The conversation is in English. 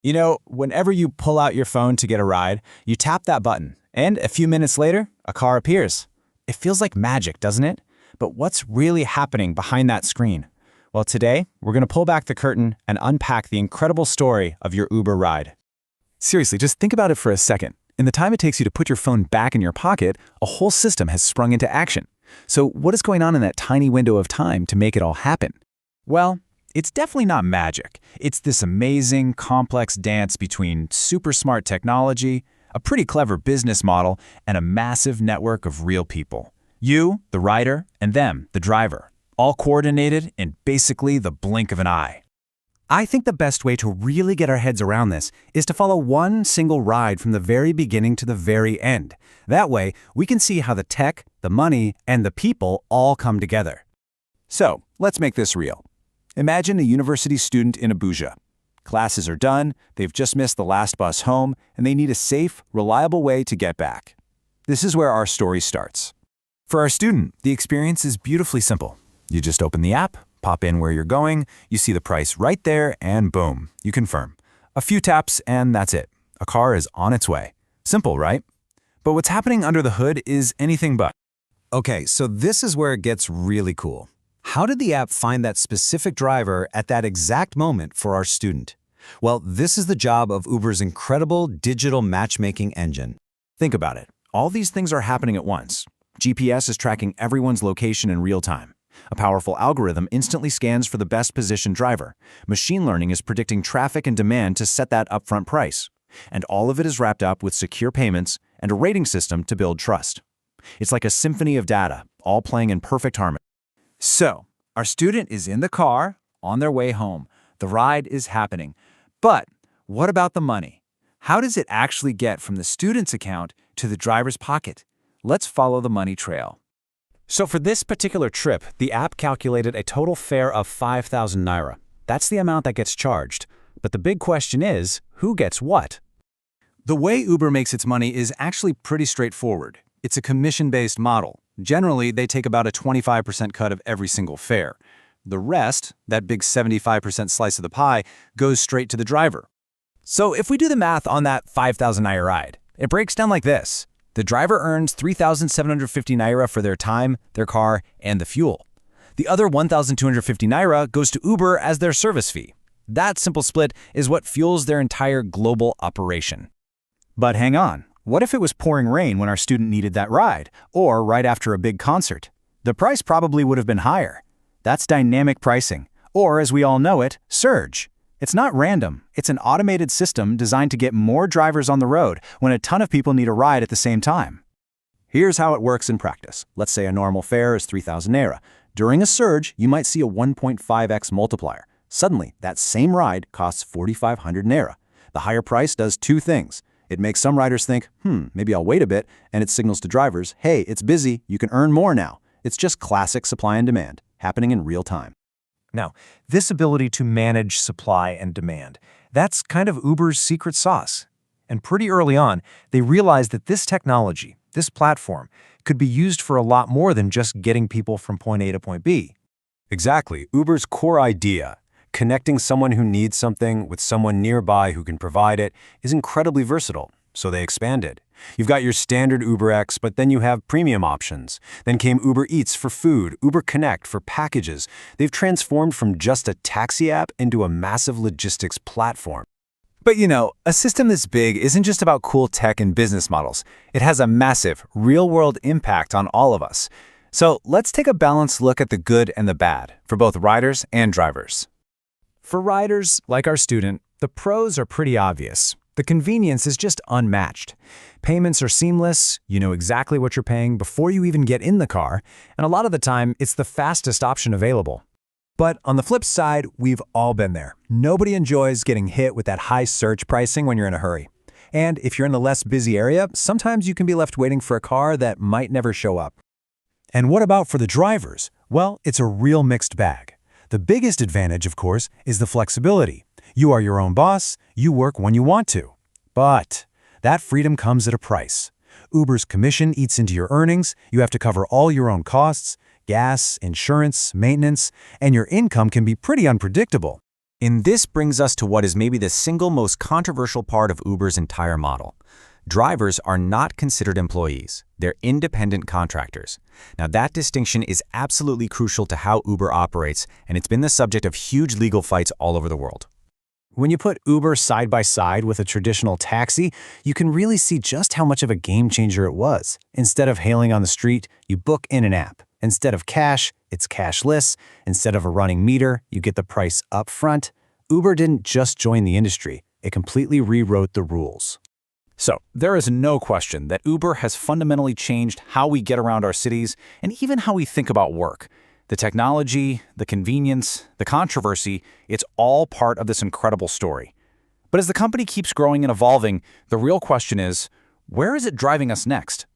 Whenever you pull out your phone to get a ride, you tap that button, and a few minutes later, a car appears. It feels like magic, doesn't it? But what's really happening behind that screen? Well, today, we're going to pull back the curtain and unpack the incredible story of your Uber ride. Seriously, just think about it for a second. In the time it takes you to put your phone back in your pocket, a whole system has sprung into action. So what is going on in that tiny window of time to make it all happen? Well, it's definitely not magic. It's this amazing, complex dance between super smart technology, a pretty clever business model, and a massive network of real people. You, the rider, and them, the driver, all coordinated in basically the blink of an eye. I think the best way to really get our heads around this is to follow one single ride from the very beginning to the very end. That way, we can see how the tech, the money, and the people all come together. So, let's make this real. Imagine a university student in Abuja. Classes are done, they've just missed the last bus home, and they need a safe, reliable way to get back. This is where our story starts. For our student, the experience is beautifully simple. You just open the app, pop in where you're going, you see the price right there, and boom, you confirm. A few taps, and that's it. A car is on its way. Simple, right? But what's happening under the hood is anything but. Okay, so this is where it gets really cool. How did the app find that specific driver at that exact moment for our student? Well, this is the job of Uber's incredible digital matchmaking engine. Think about it. All these things are happening at once. GPS is tracking everyone's location in real time. A powerful algorithm instantly scans for the best positioned driver. Machine learning is predicting traffic and demand to set that upfront price. And all of it is wrapped up with secure payments and a rating system to build trust. It's like a symphony of data, all playing in perfect harmony. So, our student is in the car, on their way home. The ride is happening. But what about the money? How does it actually get from the student's account to the driver's pocket? Let's follow the money trail. So for this particular trip, the app calculated a total fare of 5,000 naira. That's the amount that gets charged. But the big question is, who gets what? The way Uber makes its money is actually pretty straightforward. It's a commission-based model. Generally, they take about a 25% cut of every single fare. The rest, that big 75% slice of the pie, goes straight to the driver. So if we do the math on that 5,000 naira ride, it breaks down like this. The driver earns 3,750 naira for their time, their car, and the fuel. The other 1,250 naira goes to Uber as their service fee. That simple split is what fuels their entire global operation. But hang on. What if it was pouring rain when our student needed that ride, or right after a big concert? The price probably would have been higher. That's dynamic pricing, or as we all know it, surge. It's not random. It's an automated system designed to get more drivers on the road when a ton of people need a ride at the same time. Here's how it works in practice. Let's say a normal fare is 3,000 naira. During a surge, you might see a 1.5x multiplier. Suddenly, that same ride costs 4,500 naira. The higher price does two things. It makes some riders think, maybe I'll wait a bit, and it signals to drivers, hey, it's busy, you can earn more now. It's just classic supply and demand, happening in real time. Now, this ability to manage supply and demand, that's kind of Uber's secret sauce. And pretty early on, they realized that this technology, this platform, could be used for a lot more than just getting people from point A to point B. Exactly. Uber's core idea, connecting someone who needs something with someone nearby who can provide it, is incredibly versatile, so they expanded. You've got your standard UberX, but then you have premium options. Then came Uber Eats for food, Uber Connect for packages. They've transformed from just a taxi app into a massive logistics platform. But a system this big isn't just about cool tech and business models. It has a massive, real-world impact on all of us. So let's take a balanced look at the good and the bad for both riders and drivers. For riders, like our student, the pros are pretty obvious. The convenience is just unmatched. Payments are seamless, you know exactly what you're paying before you even get in the car, and a lot of the time, it's the fastest option available. But on the flip side, we've all been there. Nobody enjoys getting hit with that high surge pricing when you're in a hurry. And if you're in a less busy area, sometimes you can be left waiting for a car that might never show up. And what about for the drivers? Well, it's a real mixed bag. The biggest advantage, of course, is the flexibility. You are your own boss, you work when you want to. But that freedom comes at a price. Uber's commission eats into your earnings, you have to cover all your own costs, gas, insurance, maintenance, and your income can be pretty unpredictable. And this brings us to what is maybe the single most controversial part of Uber's entire model. Drivers are not considered employees. They're independent contractors. Now, that distinction is absolutely crucial to how Uber operates, and it's been the subject of huge legal fights all over the world. When you put Uber side by side with a traditional taxi, you can really see just how much of a game changer it was. Instead of hailing on the street, you book in an app. Instead of cash, it's cashless. Instead of a running meter, you get the price up front. Uber didn't just join the industry, it completely rewrote the rules. So, there is no question that Uber has fundamentally changed how we get around our cities and even how we think about work. The technology, the convenience, the controversy, it's all part of this incredible story. But as the company keeps growing and evolving, the real question is, where is it driving us next?